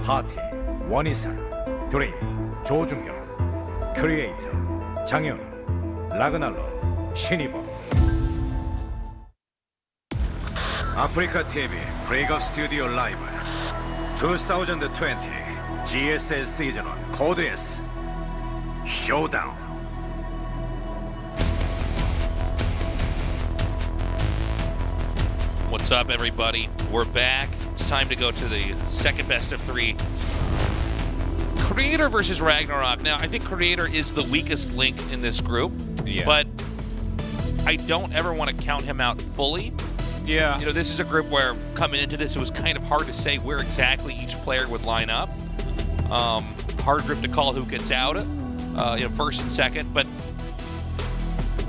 파티 원이상, 드림 조중현, 크리에이터 장현우, 라그날로 신이범. 아프리카 TV 브레이크업 스튜디오 라이브 2020 GSL 시즌 1 코드 S 쇼다운. What's up, everybody? We're back. It's time to go to the second best of 3. Creator versus RagnaroK. Now, I think Creator is the weakest link in this group, but I don't ever want to count him out fully. Yeah. You know, this is a group where coming into this, it was kind of hard to say where exactly each player would line up. Hard group to call who gets out, first and second, but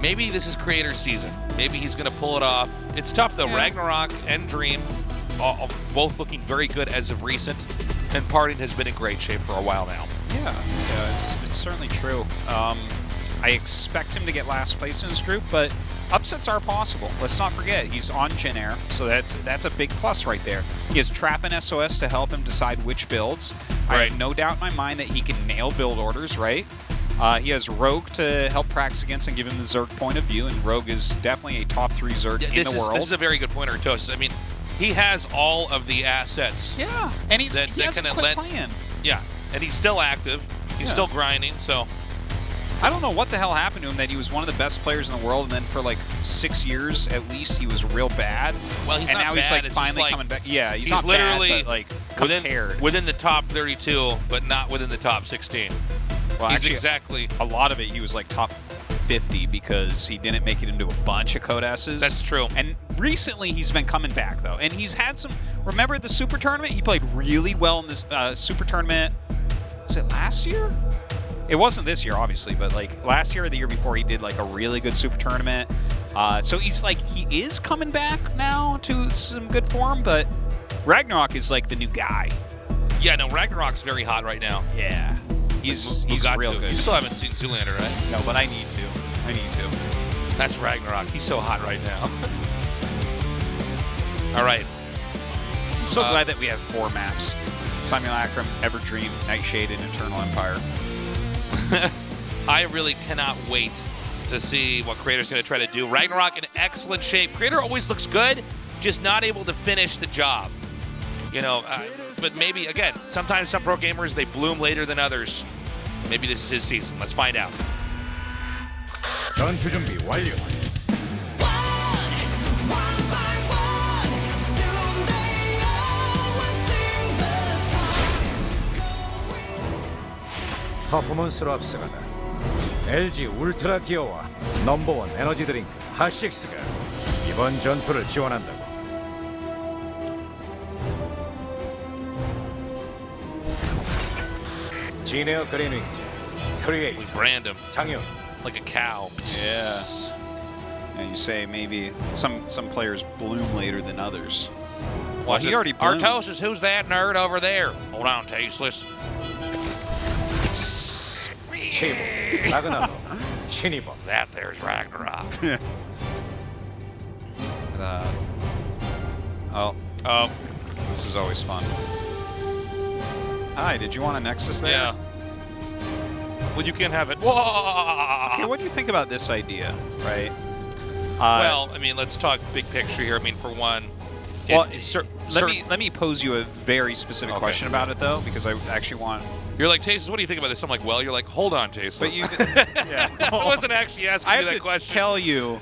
maybe this is Creator's season. Maybe he's going to pull it off. It's tough, though. Yeah. RagnaroK and Dream both looking very good as of recent, and Parting has been in great shape for a while now. Yeah, it's certainly true. I expect him to get last place in this group, but upsets are possible. Let's not forget, he's on Jin Air, so that's a big plus right there. He has Trap and SOS to help him decide which builds. Right. I have no doubt in my mind that he can nail build orders, right? He has Rogue to help practice against and give him the Zerg point of view, and Rogue is definitely a top 3 Zerg in the world. This is a very good pointer, Toast. I mean, he has all of the assets. Yeah, and he hasn't quit playing. Yeah, and he's still active. He's still grinding, so. I don't know what the hell happened to him that he was one of the best players in the world, and then for like 6 years at least he was real bad. Well, he's and not now bad. He's like it's finally like, coming back. Yeah, he's not literally bad, but like compared within the top 32, but not within the top 16. Well, he's actually, exactly a lot of it. He was like top 50 because he didn't make it into a bunch of code S's. That's true. And recently he's been coming back though, and he's had some. Remember the Super Tournament? He played really well in this Super Tournament. Was it last year? It wasn't this year, obviously, but like last year or the year before, he did like a really good Super Tournament. So he's like, he is coming back now to some good form, but RagnaroK is like the new guy. Yeah, no, RagnaroK's very hot right now. Yeah. He's real good. You still haven't seen Zoolander, right? No, but I need to. That's RagnaroK. He's so hot right now. All right. I'm so glad that we have 4 maps. Simulacrum, Everdream, Nightshade, and Eternal Empire. I really cannot wait to see what Creator's going to try to do. RagnaroK in excellent shape. Creator always looks good, just not able to finish the job. You know, but maybe, again, sometimes some pro gamers, they bloom later than others. Maybe this is his season. Let's find out. 전투 준비 완료. 퍼포먼스로 앞서가다 LG 울트라 기어와 넘버원 에너지 드링크 핫식스가 이번 전투를 지원한다고. 진에어 그린윙즈, 크리에이터, We brand him 장현, like a cow. Yeah. And you say maybe some players bloom later than others. Well, he already bloomed. Artosis, who's that nerd over there? Hold on, Tasteless. 치보, 라그날로, 신이범. That there's RagnaroK. Oh, this is always fun. Hi, did you want a Nexus there? Yeah. Well, you can't have it. Whoa! Okay, what do you think about this idea, right? Well, I mean, let's talk big picture here. I mean, for one, let me pose you a very specific question about it, though, because I actually want. You're like, Tasteless, what do you think about this? I'm like, well, you're like, hold on, Tasteless. But you, yeah. I wasn't actually asking you that question. I have to tell you.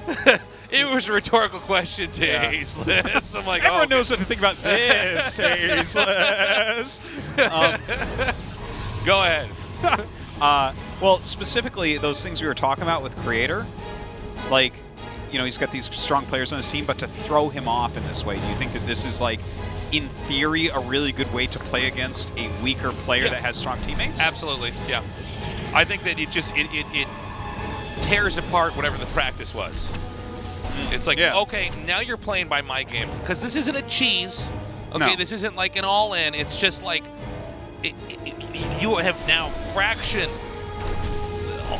It was a rhetorical question, Tasteless. Yeah. I'm like, everyone knows what to think about this, Tasteless. Go ahead. Well, specifically, those things we were talking about with Creator, like, you know, he's got these strong players on his team, but to throw him off in this way, do you think that this is like, in theory, a really good way to play against a weaker player that has strong teammates? Absolutely, yeah. I think that it tears apart whatever the practice was. It's like, okay, now you're playing by my game. Because this isn't a cheese. Okay, this isn't like an all-in. It's just like, you have now fractioned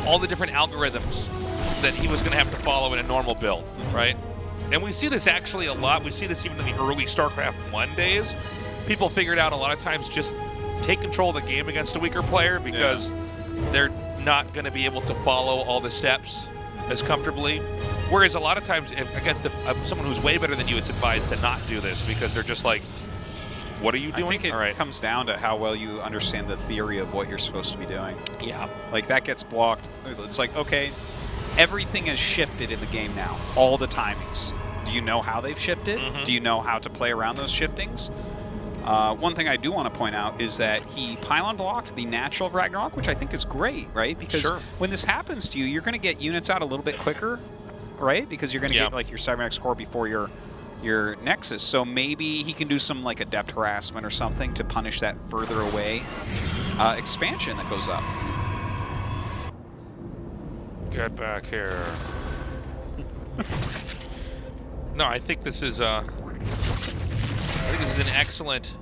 all the different algorithms that he was going to have to follow in a normal build, right? And we see this actually a lot. We see this even in the early StarCraft 1 days. People figured out a lot of times just take control of the game against a weaker player because they're not going to be able to follow all the steps as comfortably. Whereas a lot of times against someone who's way better than you, it's advised to not do this because they're just like, what are you doing? I think it comes down to how well you understand the theory of what you're supposed to be doing. Yeah. Like, that gets blocked. It's like, okay, everything has shifted in the game now. All the timings. Do you know how they've shifted? Do you know how to play around those shiftings? One thing I do want to point out is that he pylon blocked the natural of RagnaroK, which I think is great, right? Because when this happens to you, you're going to get units out a little bit quicker, right? Because you're going to get like your Cybernex core before your Nexus. So maybe he can do some like adept harassment or something to punish that further away expansion that goes up. Get back here. No, I think this is an excellent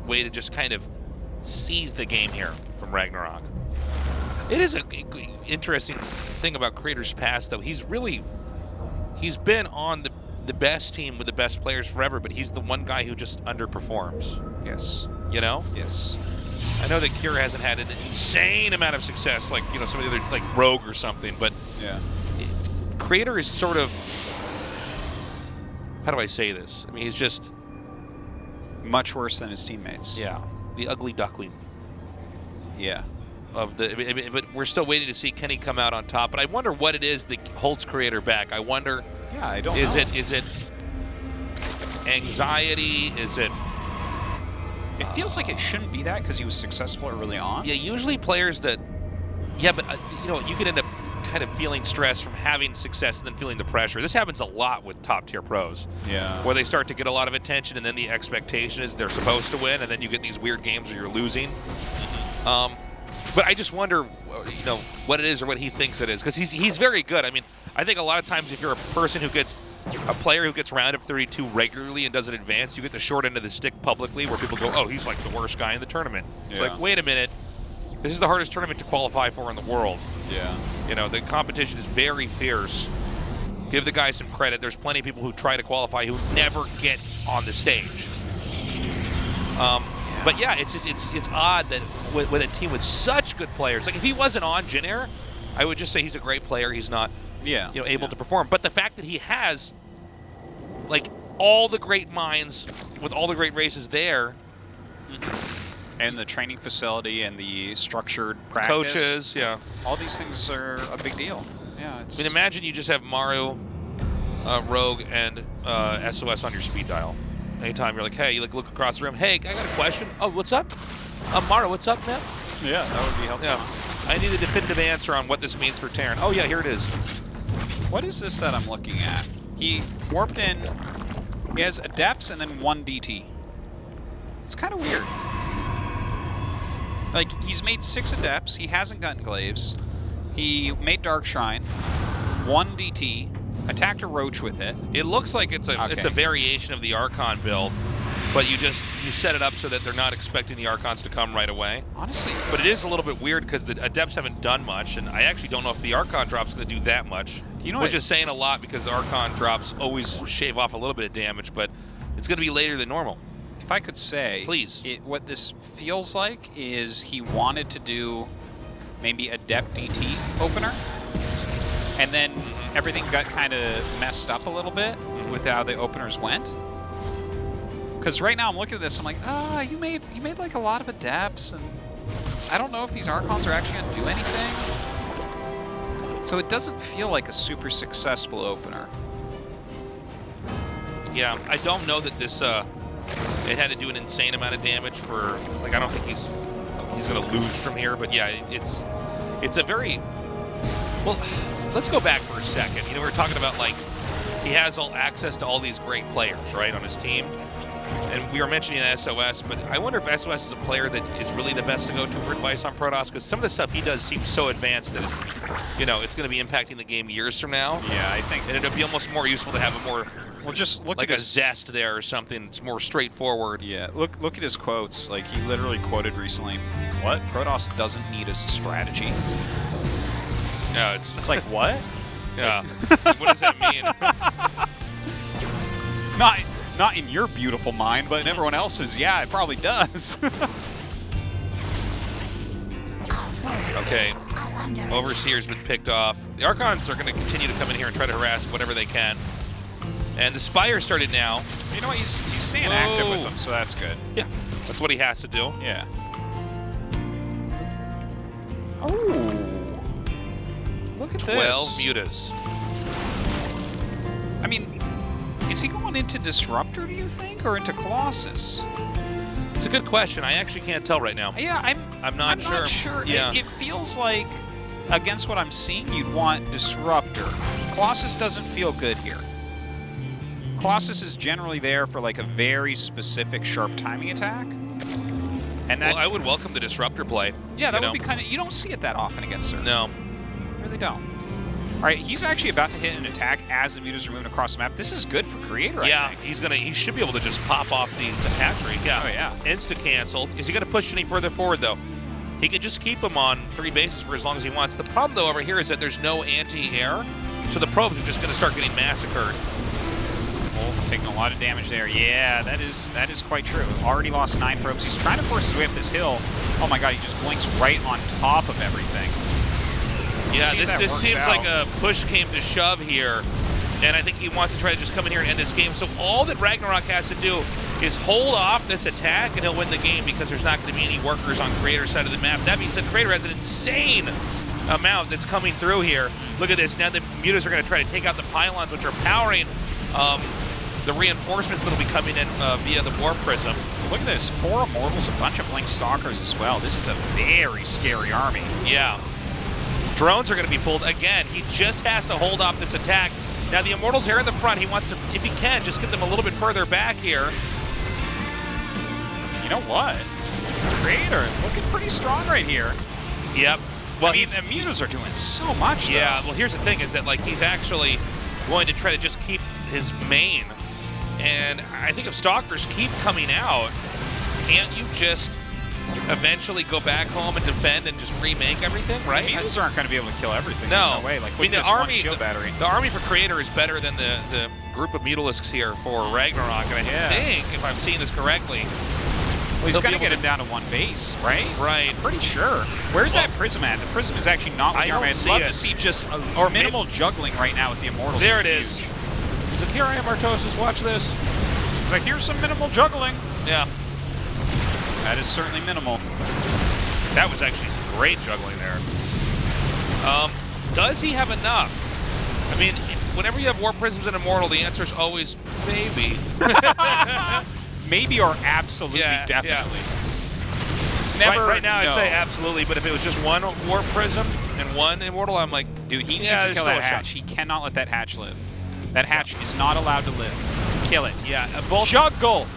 way to just kind of seize the game here from RagnaroK. It is an interesting thing about Creator's past, though. He's been on the best team with the best players forever, but he's the one guy who just underperforms. Yes. You know? Yes. I know that Kira hasn't had an insane amount of success, like, you know, some of the other, like Rogue or something, but Creator is sort of, how do I say this? I mean, he's just much worse than his teammates. Yeah, the ugly duckling. Yeah. Of the, but we're still waiting to see Kenny come out on top. But I wonder what it is that holds Creator back. I wonder. Yeah, I don't know. Is it anxiety? Is it? It feels like it shouldn't be that because he was successful early on. Yeah, usually players that. Yeah, but you know, you could end up kind of feeling stress from having success and then feeling the pressure. This happens a lot with top-tier pros. Yeah. Where they start to get a lot of attention and then the expectation is they're supposed to win and then you get these weird games where you're losing. But I just wonder, you know, what it is or what he thinks it is, because he's very good. I mean, I think a lot of times if you're a person who gets a player who gets round of 32 regularly and doesn't advance, you get the short end of the stick publicly, where people go, "Oh, he's like the worst guy in the tournament." It's like, wait a minute, this is the hardest tournament to qualify for in the world. Yeah. You know, the competition is very fierce. Give the guy some credit. There's plenty of people who try to qualify who never get on the stage. But yeah, it's just it's odd that with a team with such good players, like if he wasn't on Jin Air, I would just say he's a great player. He's not, able to perform. But the fact that he has, like, all the great minds with all the great races there, and the training facility and the structured practice, coaches, all these things are a big deal. Yeah, it's. I mean, imagine you just have Maru, Rogue, and SOS on your speed dial. Anytime you're like, hey, you look across the room, hey, I got a question. Oh, what's up? Mara, what's up, man? Yeah, that would be helpful. Yeah. I need a definitive answer on what this means for Terran. Oh, yeah, here it is. What is this that I'm looking at? He warped in, he has adepts and then 1 DT. It's kind of weird. Like, he's made 6 adepts, he hasn't gotten glaives, he made Dark Shine, 1 DT, attacked a roach with it. It looks like it's a variation of the Archon build, but you set it up so that they're not expecting the Archons to come right away. Honestly. But it is a little bit weird because the Adepts haven't done much, and I actually don't know if the Archon drop's going to do that much. You know, which is saying a lot because the Archon drops always shave off a little bit of damage, but it's going to be later than normal. If I could say, please, what this feels like is he wanted to do maybe Adept DT opener, and then everything got kind of messed up a little bit with how the openers went. Because right now I'm looking at this, I'm like, you made like a lot of adepts, and I don't know if these Archons are actually going to do anything. So it doesn't feel like a super successful opener. Yeah, I don't know that this it had to do an insane amount of damage for, like, I don't think he's going to lose from here, but yeah, it's a very, well, let's go back for a second. You know, we were talking about, like, he has all access to all these great players, right, on his team. And we were mentioning SOS, but I wonder if SOS is a player that is really the best to go to for advice on Protoss, because some of the stuff he does seems so advanced that, it's going to be impacting the game years from now. Yeah, I think. And it'd be almost more useful to have a more, well, just look like at a zest there or something. It's more straightforward. Yeah, look at his quotes. Like, he literally quoted recently, "What? Protoss doesn't need a strategy." Yeah, it's like, what? Yeah. What does that mean? Not in your beautiful mind, but in everyone else's, yeah, it probably does. Okay. Overseer's been picked off. The Archons are going to continue to come in here and try to harass whatever they can. And the Spire started now. You know what? He's staying active with them, so that's good. Yeah. That's what he has to do. Yeah. Oh. Look at this. 12 mutas. I mean, is he going into Disruptor, do you think, or into Colossus? It's a good question. I actually can't tell right now. Yeah, I'm not sure. Yeah. It feels like, against what I'm seeing, you'd want Disruptor. Colossus doesn't feel good here. Colossus is generally there for like a very specific sharp timing attack. And that, well, I would welcome the Disruptor play. Yeah, that would be kind of... You don't see it that often against Cerf. No. You really don't. All right, he's actually about to hit an attack as the mutas are moving across the map. This is good for Creator, yeah, I think. he should be able to just pop off the hatchery. Yeah. Oh, yeah. Insta-cancel. Is he going to push any further forward, though? He can just keep him on 3 bases for as long as he wants. The problem, though, over here is that there's no anti-air, so the probes are just going to start getting massacred. Oh, taking a lot of damage there. Yeah, that is quite true. Already lost 9 probes. He's trying to force his way up this hill. Oh my god, he just blinks right on top of everything. Yeah, this seems like a push came to shove here, and I think he wants to try to just come in here and end this game. So all that RagnaroK has to do is hold off this attack, and he'll win the game because there's not going to be any workers on Creator's side of the map. That means that Creator has an insane amount that's coming through here. Look at this. Now the mutas are going to try to take out the pylons, which are powering the reinforcements that'll be coming in via the War Prism. Look at this. 4 Immortals, a bunch of Blink Stalkers as well. This is a very scary army. Yeah. Drones are going to be pulled. Again, he just has to hold off this attack. Now the Immortals are in the front. He wants to, if he can, just get them a little bit further back here. You know what? Creator looking pretty strong right here. Yep. Well, I mean, the mutas are doing so much, though. Yeah, well, here's the thing is that, like, he's actually going to try to just keep his main. And I think if Stalkers keep coming out, can't you just eventually go back home and defend and just remake everything, right? The mutas aren't going to be able to kill everything. No. There's no way. Like, I mean, with this one shield battery. The army for Creator is better than the group of Mutalisks here for RagnaroK. And I think, if I'm seeing this correctly, well, he's going to get him down to 1 base, right? Right. I'm pretty sure. Where's that Prism at? The Prism is actually not with the army. I'd love to see just or minimal juggling right now with the Immortals. There it is. Is it here I am, Artosis? Watch this. Like, here's some minimal juggling. Yeah. That is certainly minimal. That was actually some great juggling there. Does he have enough? I mean, whenever you have War Prisms and Immortal, the answer is always maybe. Maybe or absolutely, definitely. Yeah. It's never right now, I'd say absolutely, but if it was just 1 War Prism and 1 Immortal, I'm like, dude, he needs to kill that hatch. He cannot let that hatch live. That hatch is not allowed to live. Kill it. Yeah. Juggle!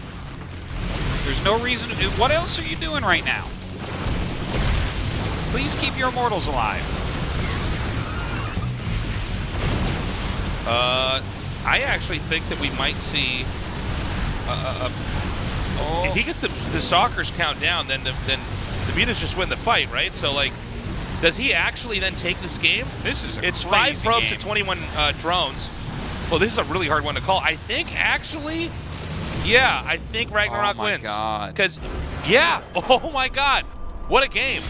There's no reason to do. What else are you doing right now? Please keep your Immortals alive. I actually think that we might see if he gets the Stalkers count down, then the mutas just win the fight, right? So, like, does he actually then take this game? This is it's 5 probes to 21 drones. Well, this is a really hard one to call. I think actually, yeah, I think RagnaroK wins. Oh my god. Because, yeah, oh my god, what a game.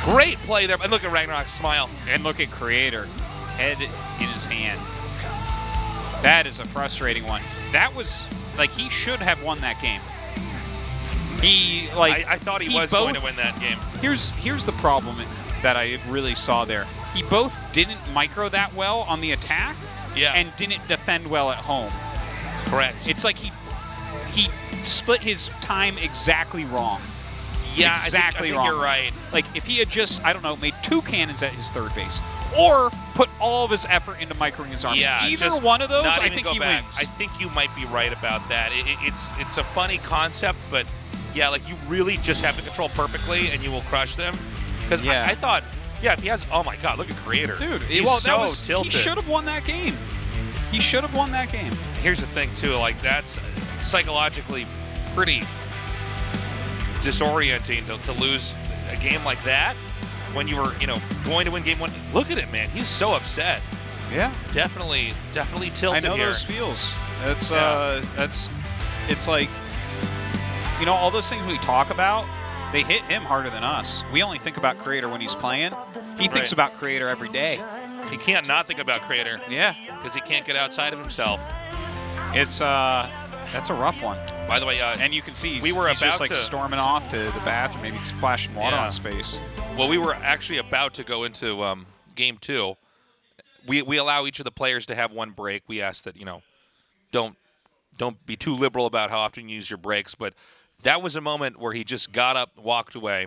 Great play there. And look at RagnaroK smile. And look at Creator, head in his hand. That is a frustrating one. That was, like, he should have won that game. He, like, I thought he was going to win that game. Here's the problem that I really saw there. He both didn't micro that well on the attack, and didn't defend well at home. Correct. It's like he split his time exactly wrong. Yeah, exactly I think wrong. You're right. Like, if he had just, I don't know, made 2 cannons at his 3rd base, or put all of his effort into microing his army. Yeah, either one of those, I think he back. wins. I think you might be right about that. It's a funny concept, but yeah, like, you really just have to control perfectly, and you will crush them. Because I thought, yeah, if he has, oh my god, look at Creator. Dude, he's tilted. He should have won that game. He should have won that game. Here's the thing, too, like, that's psychologically pretty disorienting to lose a game like that when you were, going to win game 1. Look at it, man. He's so upset. Yeah. Definitely tilted here. I know those feels. It's like, all those things we talk about, They hit him harder than us. We only think about Creator when he's playing. He thinks about Creator every day. He can't not think about Creator. Yeah. Because he can't get outside of himself. It's that's a rough one. By the way, and you can see he's about just like to storming off to the bathroom, maybe splashing water on his face. Well, we were actually about to go into game 2. We allow each of the players to have one break. We ask that, don't be too liberal about how often you use your breaks, but that was a moment where he just got up, walked away,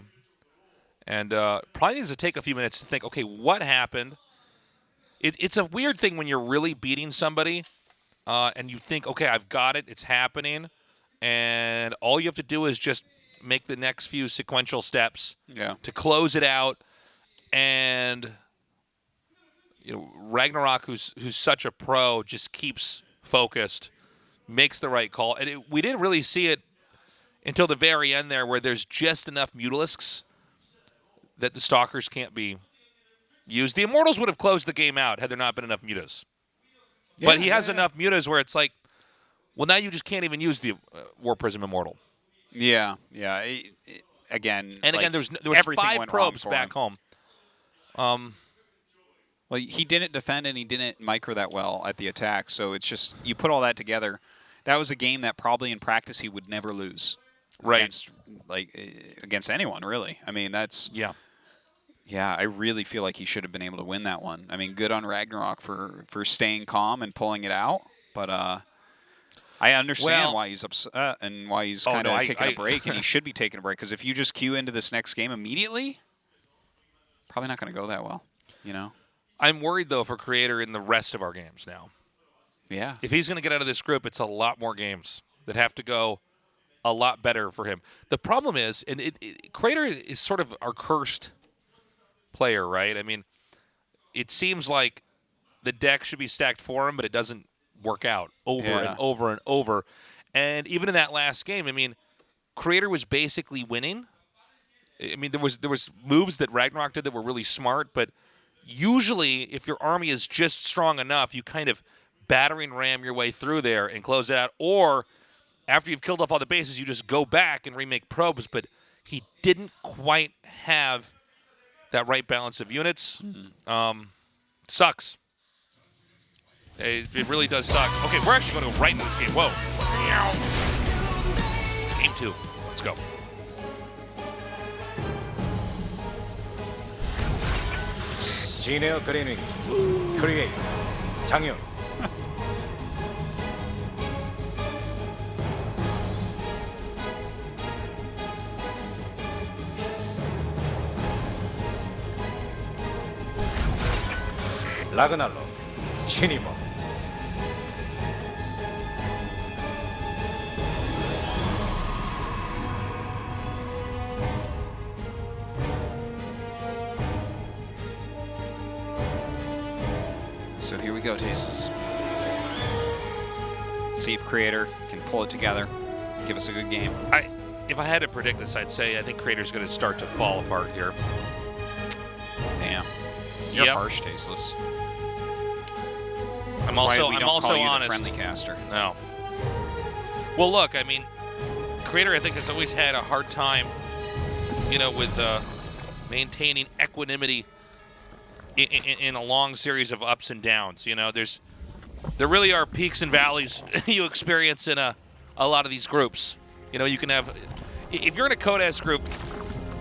and probably needs to take a few minutes to think, okay, what happened? It's a weird thing when you're really beating somebody and you think, okay, I've got it, it's happening, and all you have to do is just make the next few sequential steps to close it out. And RagnaroK, who's such a pro, just keeps focused, makes the right call. And we didn't really see it until the very end there, where there's just enough Mutalisks that the Stalkers can't be used. The Immortals would have closed the game out had there not been enough mutas. Yeah, but he has enough mutas where it's like, well, now you just can't even use the War Prism Immortal. Yeah. Again, there was 5 probes back home. Well, he didn't defend and he didn't micro that well at the attack, so it's just, you put all that together. That was a game that probably in practice he would never lose. Right. Against anyone, really. I mean, that's... Yeah, I really feel like he should have been able to win that one. I mean, good on RagnaroK for staying calm and pulling it out, but I understand why he's upset and why he's kind of taking a break, and he should be taking a break, because if you just queue into this next game immediately, probably not going to go that well, I'm worried, though, for Creator in the rest of our games now. Yeah. If he's going to get out of this group, it's a lot more games that have to go a lot better for him. The problem is, and Creator is sort of our cursed player, right? I mean, it seems like the deck should be stacked for him, but it doesn't work out over and over and over. And even in that last game, I mean, Creator was basically winning. I mean, there was moves that RagnaroK did that were really smart, but usually if your army is just strong enough, you kind of battering ram your way through there and close it out. Or after you've killed off all the bases, you just go back and remake probes. But he didn't quite have that right balance of units. Sucks. It really does suck. Okay, we're actually going to go right into this game. Whoa. Game 2. Let's go. 진에어 그레이닝 크리에이터 장윤 라그나로크 신이버 So here we go, Tastes. See if Creator can pull it together, give us a good game. If I had to predict this, I'd say I think Creator's going to start to fall apart here. Damn. You're harsh, Tasteless. I'm also honest. Friendly caster. No. Well, look, I mean, Creator, I think, has always had a hard time, with maintaining equanimity in a long series of ups and downs. There really are peaks and valleys you experience in a lot of these groups. You can have, if you're in a Codas group,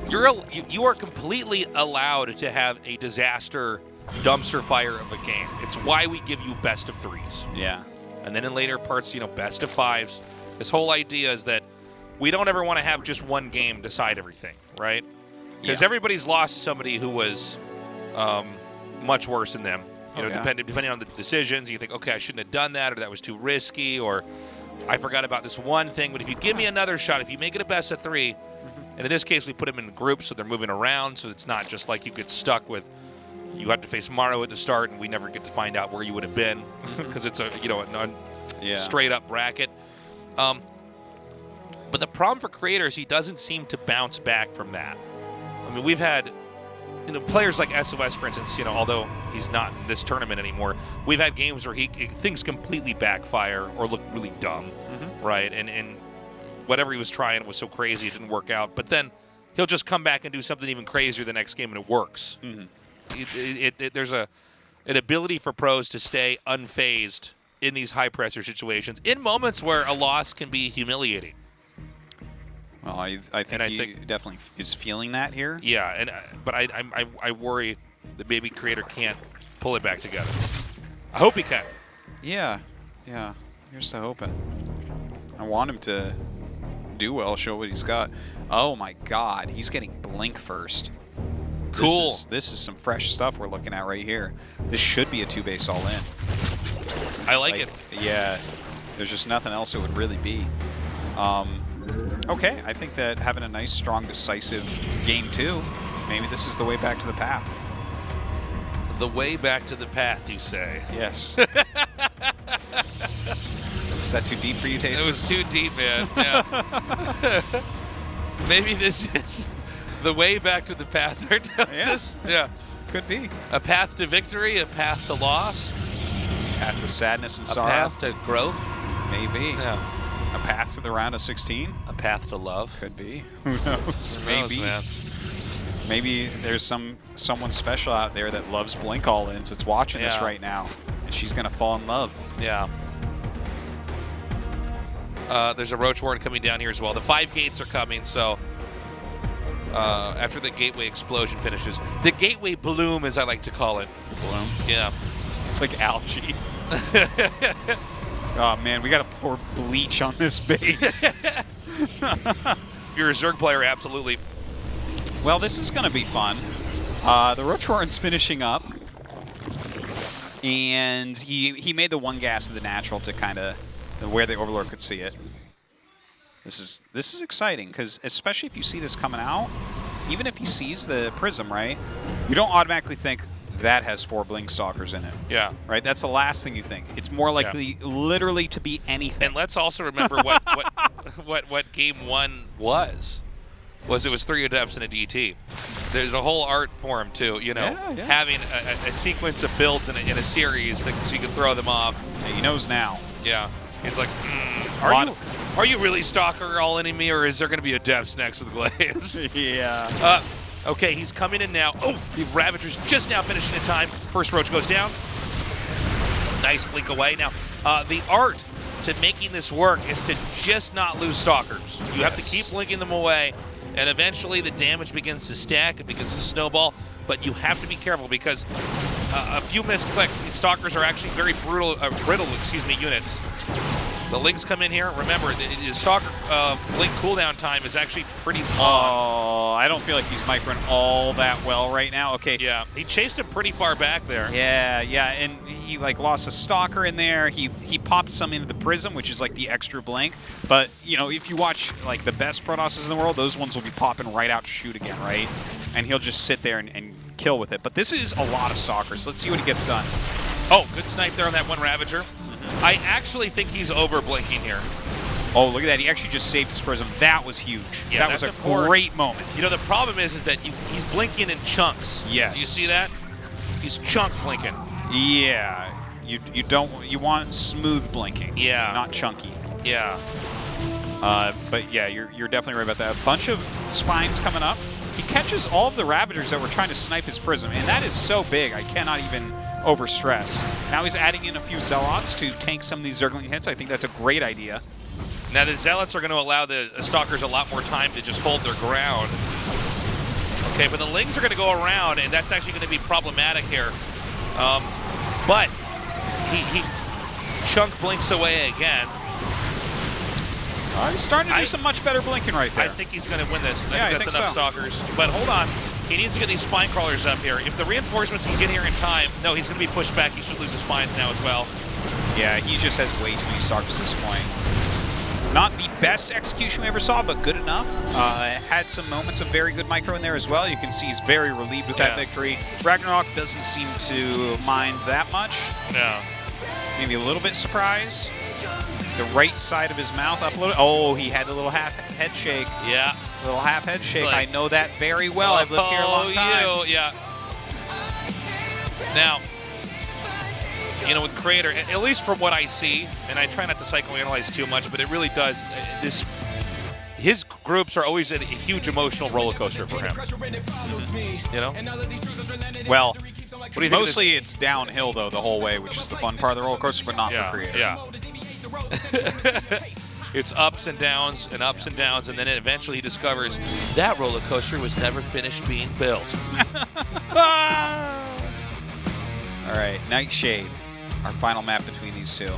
you are completely allowed to have a disaster dumpster fire of a game. It's why we give you best of 3s. Yeah. And then in later parts, best of 5s. This whole idea is that we don't ever want to have just one game decide everything, right? Because everybody's lost somebody who was much worse than them. Depending on the decisions, you think, okay, I shouldn't have done that, or that was too risky, or I forgot about this one thing. But if you give me another shot, if you make it a best of 3, and in this case we put them in groups so they're moving around, so it's not just like you get stuck with, you have to face Maro at the start, and we never get to find out where you would have been because it's a straight up bracket. But the problem for Creator is he doesn't seem to bounce back from that. I mean, we've had players like SOS, for instance, although he's not in this tournament anymore, we've had games where things completely backfire or look really dumb, right? And whatever he was trying was so crazy it didn't work out. But then he'll just come back and do something even crazier the next game, and it works. There's an ability for pros to stay unfazed in these high-pressure situations, in moments where a loss can be humiliating. Well, I think he definitely is feeling that here. Yeah, but I worry that maybe Creator can't pull it back together. I hope he can. Yeah. Here's to hoping. I want him to do well, show what he's got. Oh my God, he's getting Blink first. Cool. This is some fresh stuff we're looking at right here. This should be a 2-base all-in. I like it. Yeah, there's just nothing else it would really be. Okay, I think that having a nice, strong, decisive game 2, maybe this is the way back to the path. The way back to the path, you say? Yes. Is that too deep for you, Taste? It was too deep, man. Yeah. Maybe this is the way back to the path. Yeah. Could be. A path to victory, a path to loss. Path to sadness and sorrow. A path to growth. Maybe. Yeah. A path to the round of 16. A path to love. Could be. Who knows? Maybe. Man. Maybe there's someone special out there that loves Blink all-ins that's watching this right now, and she's gonna fall in love. Yeah. There's a Roach Warren coming down here as well. The 5 gates are coming, so after the gateway explosion finishes, the gateway bloom, as I like to call it. Bloom. Yeah. It's like algae. Oh man, we gotta pour bleach on this base. If you're a Zerg player, absolutely. Well, this is gonna be fun. The Roach Warren's finishing up, and he made the 1 gas of the natural to kind of where the Overlord could see it. This is exciting, because especially if you see this coming out, even if he sees the Prism, right, you don't automatically think that has 4 Blink Stalkers in it. Yeah. Right? That's the last thing you think. It's more likely literally to be anything. And let's also remember what game 1 was. It was 3 Adepts and a DT. There's a whole art for him too, you know, having a sequence of builds in a series that, so you can throw them off. Yeah, he knows now. Yeah. He's like, are you really Stalker all in me, or is there going to be Adepts next with Glaives? Yeah. Okay, he's coming in now. Oh, the Ravager's just now finishing in time. First Roach goes down. Nice blink away. Now, the art to making this work is to just not lose Stalkers. You have to keep blinking them away, and eventually the damage begins to stack. It begins to snowball, but you have to be careful because a few missed clicks, these Stalkers are actually very brittle units. The Lings come in here. Remember, the Stalker Blink cooldown time is actually pretty long. Oh, I don't feel like he's microing all that well right now. Okay. Yeah, he chased him pretty far back there. Yeah, and he like lost a Stalker in there. He popped some into the Prism, which is like the extra blink. But you know, if you watch like the best Protosses in the world, those ones will be popping right out to shoot again, right? And he'll just sit there and kill with it. But this is a lot of Stalkers. Let's see what he gets done. Oh, good snipe there on that 1 Ravager. I actually think he's over blinking here. Oh, look at that. He actually just saved his Prism. That was huge. Yeah, that was a great moment. You know, the problem is that he's blinking in chunks. Yes. Do you see that? He's chunk blinking. Yeah. You want smooth blinking. Yeah. Not chunky. Yeah. But yeah, you're definitely right about that. A bunch of spines coming up. He catches all of the Ravagers that were trying to snipe his Prism, and that is so big. I cannot even overstress. Now he's adding in a few Zealots to tank some of these Zergling hits. I think that's a great idea. Now the Zealots are going to allow the Stalkers a lot more time to just hold their ground. Okay, but the Lings are going to go around, and that's actually going to be problematic here. But he chunk blinks away again. He's starting to do some much better blinking right there. I think he's going to win this. I think that's enough Stalkers. But hold on. He needs to get these spine crawlers up here. If the reinforcements can get here in time, no, he's going to be pushed back. He should lose his spines now as well. Yeah, he just has way too many Stalkers at this point. Not the best execution we ever saw, but good enough. Had some moments of very good micro in there as well. You can see he's very relieved with that victory. RagnaroK doesn't seem to mind that much. No. Maybe a little bit surprised. The right side of his mouth up a little. Oh, he had a little half head shake. Yeah. A little half head shake. Like, I know that very well. I've lived here a long time. Yeah. Now, you know, with Creator, at least from what I see, and I try not to psychoanalyze too much, but it really does. His groups are always a huge emotional roller coaster for him. You know? Well, What do you think mostly it's downhill, though, the whole way, which is the fun part of the roller coaster, but not for creator. Yeah. It's ups and downs, and then eventually he discovers that roller coaster was never finished being built. All right, Nightshade, our final map between these two.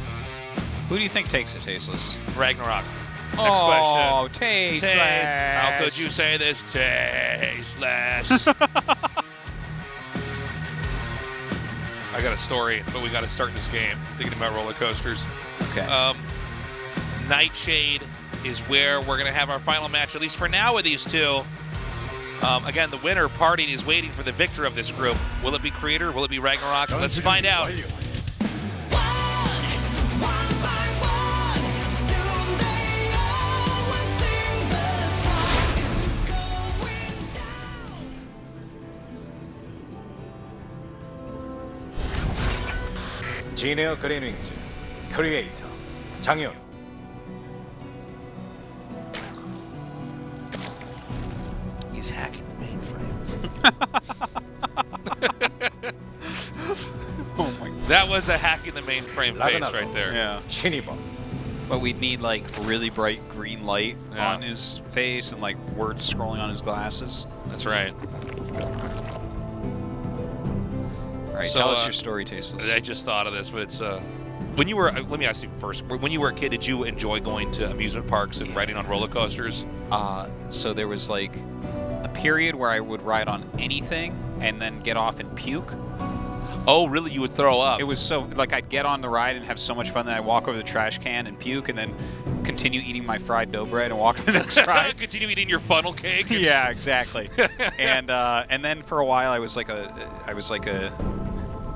Who do you think takes it, Tasteless? RagnaroK. Next Oh, question. Tasteless. How could you say this? Tasteless. I got a story, but we got to start this game thinking about roller coasters. Okay. Nightshade is where we're going to have our final match, at least for now, with these two. Again, the winner party is waiting for the victor of this group. Will it be Creator? Will it be RagnaroK? Let's find out. 지네어 그래닝즈 크리에이터 장현우. He's hacking the mainframe. Oh my God. That was a hacking the mainframe face right there. Yeah. 신이범. But we'd need like really bright green light Yeah. on his face and like words scrolling on his glasses. That's right. All right, So, tell us your story, Tasteless. I just thought of this, but it's when you were. Let me ask you first. When you were a kid, did you enjoy going to amusement parks and riding on roller coasters? So there was like a period where I would ride on anything and then get off and puke. Oh, really? You would throw up? It was so, like, I'd get on the ride and have so much fun that I'd walk over the trash can and puke and then continue eating my fried dough bread and walk to the next ride. Continue eating your funnel cake. Yeah, exactly. and then for a while I was like a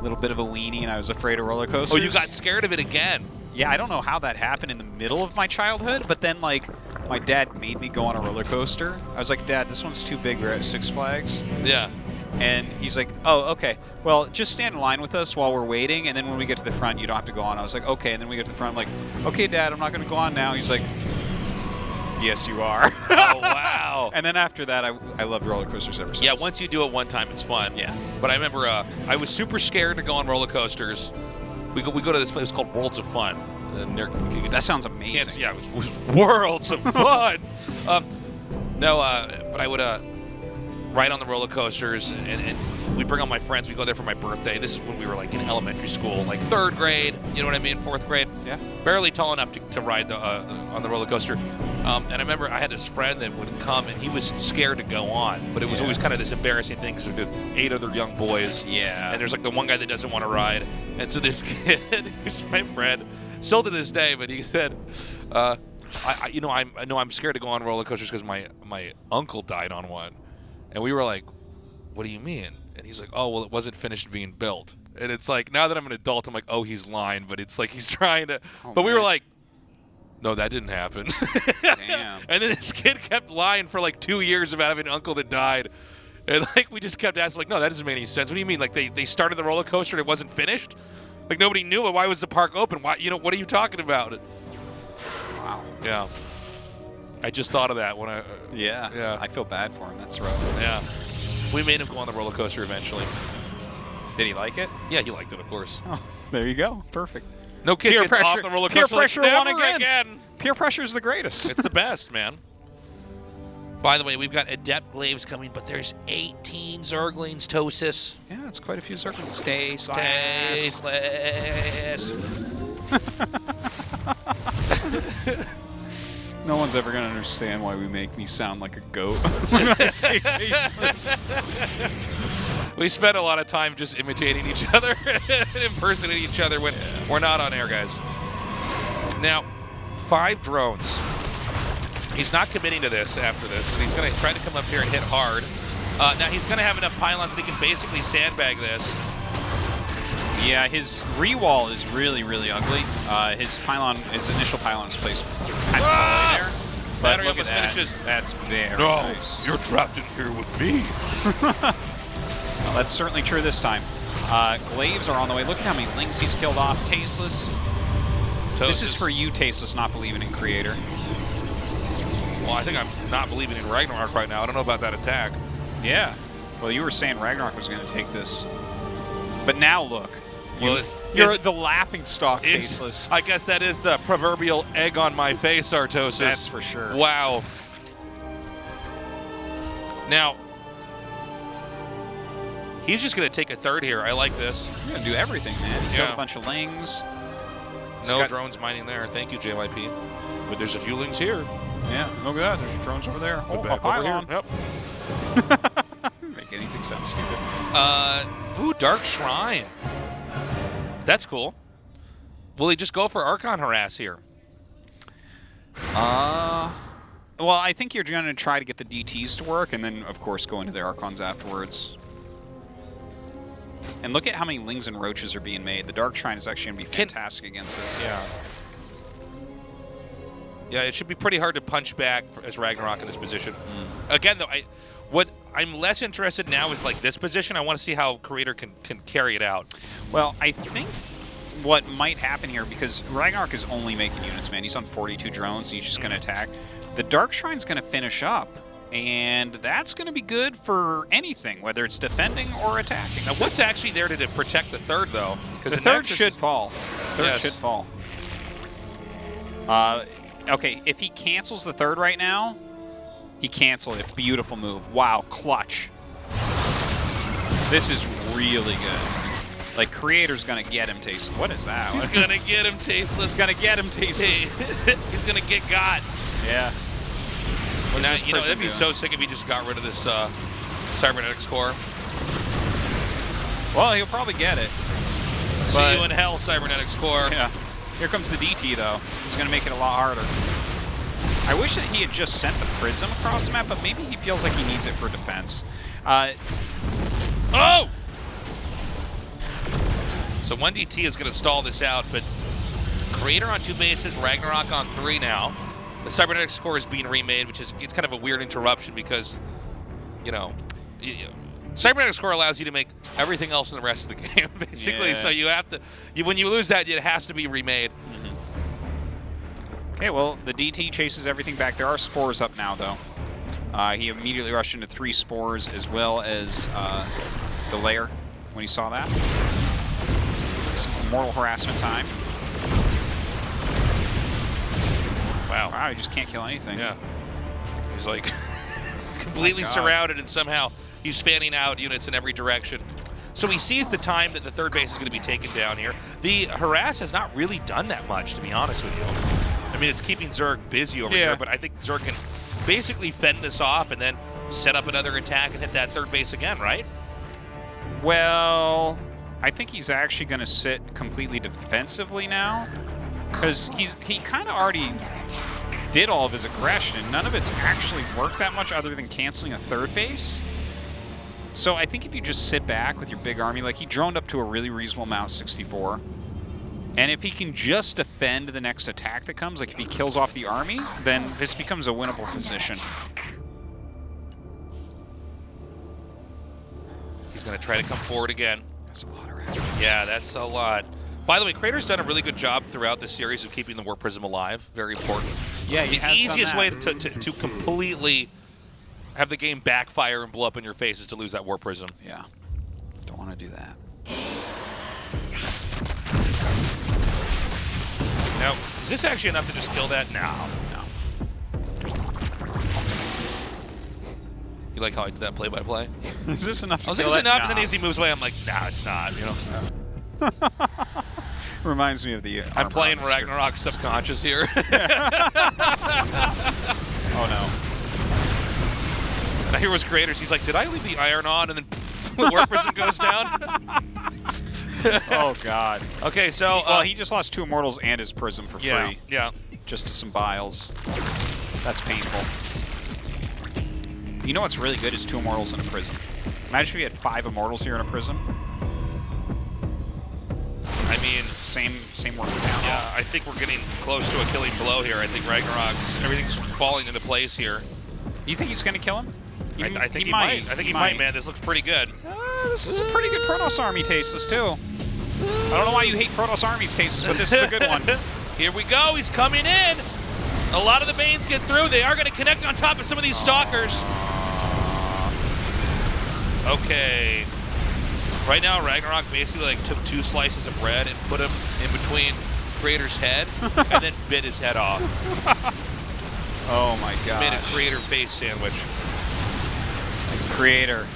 little bit of a weenie and I was afraid of roller coasters. Oh, you got scared of it again? Yeah, I don't know how that happened in the middle of my childhood, but then like my dad made me go on a roller coaster. I was like, Dad, this one's too big. We're at Six Flags. Yeah. And he's like, oh, okay. Well, just stand in line with us while we're waiting, and then when we get to the front, you don't have to go on. I was like, okay. And then we get to the front, I'm like, okay, Dad, I'm not going to go on now. He's like, yes, you are. Oh, wow. And then after that, I loved roller coasters ever since. Yeah, once you do it one time, it's fun. Yeah. But I remember I was super scared to go on roller coasters. We go to this place called Worlds of Fun. That sounds amazing. Yeah, it was Worlds of Fun. But I would ride on the roller coasters, and we bring all my friends. We go there for my birthday. This is when we were like in elementary school, like 3rd grade. You know what I mean? 4th grade. Yeah. Barely tall enough to ride on the roller coaster. And I remember I had this friend that would come, and he was scared to go on, but it was always kind of this embarrassing thing because there were 8 other young boys. Yeah. And there's like the one guy that doesn't want to ride, and so this kid, who's my friend, still to this day, but he said, I know I'm scared to go on roller coasters because my uncle died on one. And we were like, what do you mean? And he's like, oh, well, it wasn't finished being built. And it's like, now that I'm an adult, I'm like, oh, he's lying. But it's like he's trying to. Oh, but we man. were like, no, that didn't happen. Damn. And then this kid kept lying for like 2 years about having an uncle that died. And like we just kept asking, like, no, that doesn't make any sense. What do you mean? Like they started the roller coaster and it wasn't finished? Like nobody knew it. Why was the park open? Why? What are you talking about? Wow. Yeah. I just thought of that when I. Yeah. I feel bad for him. That's rough. Yeah. We made him go on the roller coaster eventually. Did he like it? Yeah, he liked it, of course. Oh, there you go. Perfect. No kid Peer gets pressure. off the roller Peer coaster like, pressure won never again. Peer pressure is the greatest. It's the best, man. By the way, we've got Adept Glaives coming, but there's 18 Zerglings, Tosis. Yeah, it's quite a few circles. Stay Tasteless. No one's ever going to understand why we make me sound like a goat when I say tasteless. We spend a lot of time just imitating each other and impersonating each other when we're not on air, guys. Now, 5 drones. He's not committing to this after this, and he's going to try to come up here and hit hard. Now, he's going to have enough pylons that he can basically sandbag this. Yeah, his re-wall is really, really ugly. His initial pylon is placed kind of early there. But Battery look at almost that. finishes. That's very nice. You're trapped in here with me. Well, that's certainly true this time. Glaives are on the way. Look at how many lings he's killed off. Tasteless. This is for you, Tasteless, not believing in Creator. Well, I think I'm not believing in RagnaroK right now. I don't know about that attack. Yeah. Well, you were saying RagnaroK was going to take this. But now look. Well, You're the laughing stock, Tasteless. I guess that is the proverbial egg on my face, Artosis. That's for sure. Wow. Now, he's just going to take a third here. I like this. He's going to do everything, man. He's got a bunch of lings. No drones mining there. Thank you, JYP. But there's a few lings here. Yeah, look at that. There's drones over there. Oh, back over here. Yep. Make anything sound stupid. Ooh, Dark Shrine. That's cool. Will he just go for Archon Harass here? Well, I think you're going to try to get the DTs to work, and then, of course, go into the Archons afterwards. And look at how many Lings and Roaches are being made. The Dark Shrine is actually going to be fantastic against this. Yeah. Yeah, it should be pretty hard to punch back as RagnaroK in this position. Again, though, what I'm less interested now is like this position. I want to see how Creator can carry it out. Well, I think what might happen here, because RagnaroK is only making units, man. He's on 42 drones, and he's just going to attack. The Dark Shrine's going to finish up, and that's going to be good for anything, whether it's defending or attacking. Now, what's actually there to protect the third, though? Because the third should fall. Third should fall. Okay, if he cancels the third right now, he canceled it. Beautiful move. Wow, clutch. This is really good. Like, Creator's going to get him, Tasteless. What is that? He's going to get him, Tasteless. He's going to get him, Tasteless. He's going to get got. Yeah. Now, you know, that'd be so sick if he just got rid of this Cybernetics core. Well, he'll probably get it. See you in hell, Cybernetics core. Yeah. Here comes the DT, though. This is going to make it a lot harder. I wish that he had just sent the Prism across the map, but maybe he feels like he needs it for defense. Oh! So 1DT is going to stall this out, but Creator on 2 bases, RagnaroK on 3 now. The Cybernetics core is being remade, which is it's kind of a weird interruption because, you know, Cybernetics core allows you to make everything else in the rest of the game, basically. Yeah. So you have to, when you lose that, it has to be remade. Okay, well, the DT chases everything back. There are spores up now, though. He immediately rushed into 3 spores as well as the lair when he saw that. Some mortal harassment time. Wow. Wow, he just can't kill anything. Yeah. He's like completely surrounded, and somehow he's fanning out units in every direction. So he sees the time that the third base is going to be taken down here. The harass has not really done that much, to be honest with you. I mean, it's keeping Zerg busy over here, but I think Zerg can basically fend this off and then set up another attack and hit that third base again, right? Well, I think he's actually going to sit completely defensively now, because he kind of already did all of his aggression. None of it's actually worked that much other than canceling a third base. So I think if you just sit back with your big army, like he droned up to a really reasonable amount, 64. And if he can just defend the next attack that comes, like if he kills off the army, then this becomes a winnable position. He's going to try to come forward again. That's a lot of rage. Yeah, that's a lot. By the way, Creator's done a really good job throughout this series of keeping the Warp Prism alive. Very important. Yeah, he has The easiest done way that. to completely have the game backfire and blow up in your face is to lose that Warp Prism. Yeah. Don't want to do that. Now, is this actually enough to just kill that? No. You like how I did that play-by-play? Is this enough to I was like, kill is it enough? Nah. And then as he moves away, I'm like, nah, it's not. You know. Reminds me of the. I'm playing RagnaroK subconscious here. Oh no. And I hear was Creators. He's like, did I leave the iron on? And then the Warp Prism goes down. Oh god. Okay, so well, he just lost 2 Immortals and his Prism for free. Yeah. Just to some Biles. That's painful. You know what's really good is 2 Immortals and a Prism. Imagine if you had 5 Immortals here in a Prism. I mean, same work down. Yeah, I think we're getting close to a killing blow here. I think RagnaroK, everything's falling into place here. You think he's going to kill him? I think he might. I think he might, man. This looks pretty good. This is a pretty good Protoss army, Tasteless, too. I don't know why you hate Protoss armies, Tasteless, but this is a good one. Here we go. He's coming in. A lot of the Banes get through. They are going to connect on top of some of these Stalkers. Okay. Right now, RagnaroK basically like took 2 slices of bread and put them in between Creator's head and then bit his head off. Oh my god. Made a Creator face sandwich. Creator.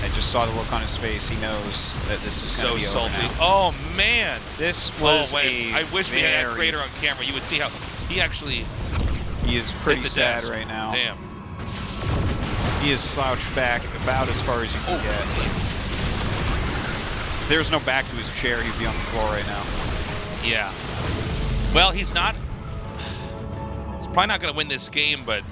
I just saw the look on his face. He knows that this is going to be salty. over now. Oh man. This was I wish we had Creator on camera. You would see how he actually. He is pretty hit the sad desk. right now. Damn. He is slouched back about as far as you can get. If there's no back to his chair, he'd be on the floor right now. Yeah. Well, he's not. He's probably not going to win this game, but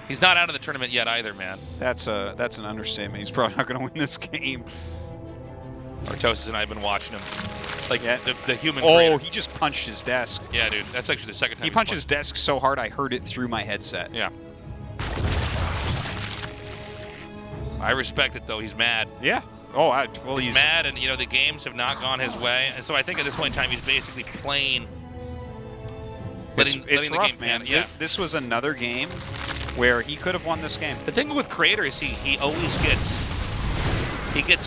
he's not out of the tournament yet either, man. That's an understatement. He's probably not going to win this game. Artosis and I have been watching him. Like, yeah. the human Oh, Creator. he just punched his desk. Yeah, dude. That's actually the second time He punched his desk so hard I heard it through my headset. Yeah. I respect it, though. He's mad. Yeah. Oh, well, he's mad, and, you know, the games have not gone his way. And so I think at this point in time, he's basically playing, letting the rough, game man. Yeah. This was another game where he could have won this game. The thing with Creator is he always gets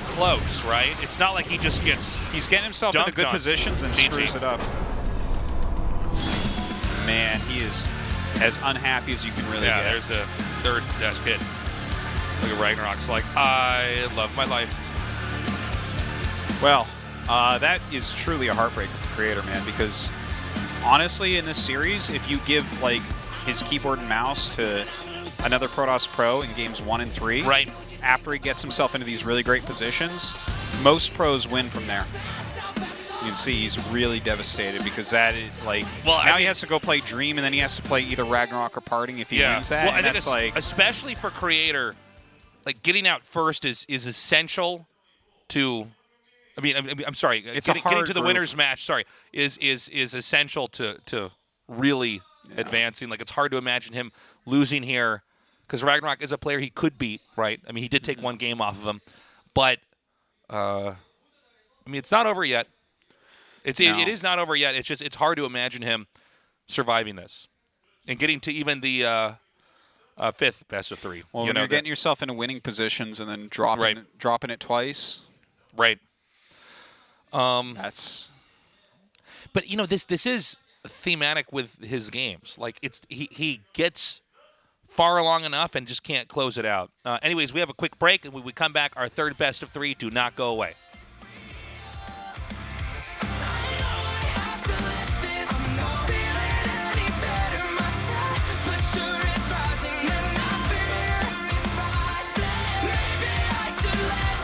close, right? It's not like he just gets He's getting himself into good positions and screws it up. Man, he is as unhappy as you can really get. Yeah, there's a third desk hit. Look at RagnaroK's like, I love my life. Well, that is truly a heartbreaker for Creator, man, because honestly, in this series, if you give like his keyboard and mouse to another Protoss Pro in games 1 and 3, right, after he gets himself into these really great positions, most pros win from there. You can see he's really devastated because that is like, now he has to go play Dream, and then he has to play either RagnaroK or Parting if he wins that. Well, I and think that's like, especially for Creator, like getting out first is essential to. I mean, I'm sorry. It's getting to the winners match. Sorry, is essential to really advancing. Like, it's hard to imagine him losing here because RagnaroK is a player he could beat. Right? I mean, he did take one game off of him, but I mean, it's not over yet. It is not over yet. It's just it's hard to imagine him surviving this and getting to even the 5th best of 3. Well, when you're getting yourself into winning positions and then dropping it twice. Right. That's. But you know, this is thematic with his games. Like he gets far along enough and just can't close it out. Anyways, we have a quick break, and when we come back, our 3rd best of 3. Do not go away.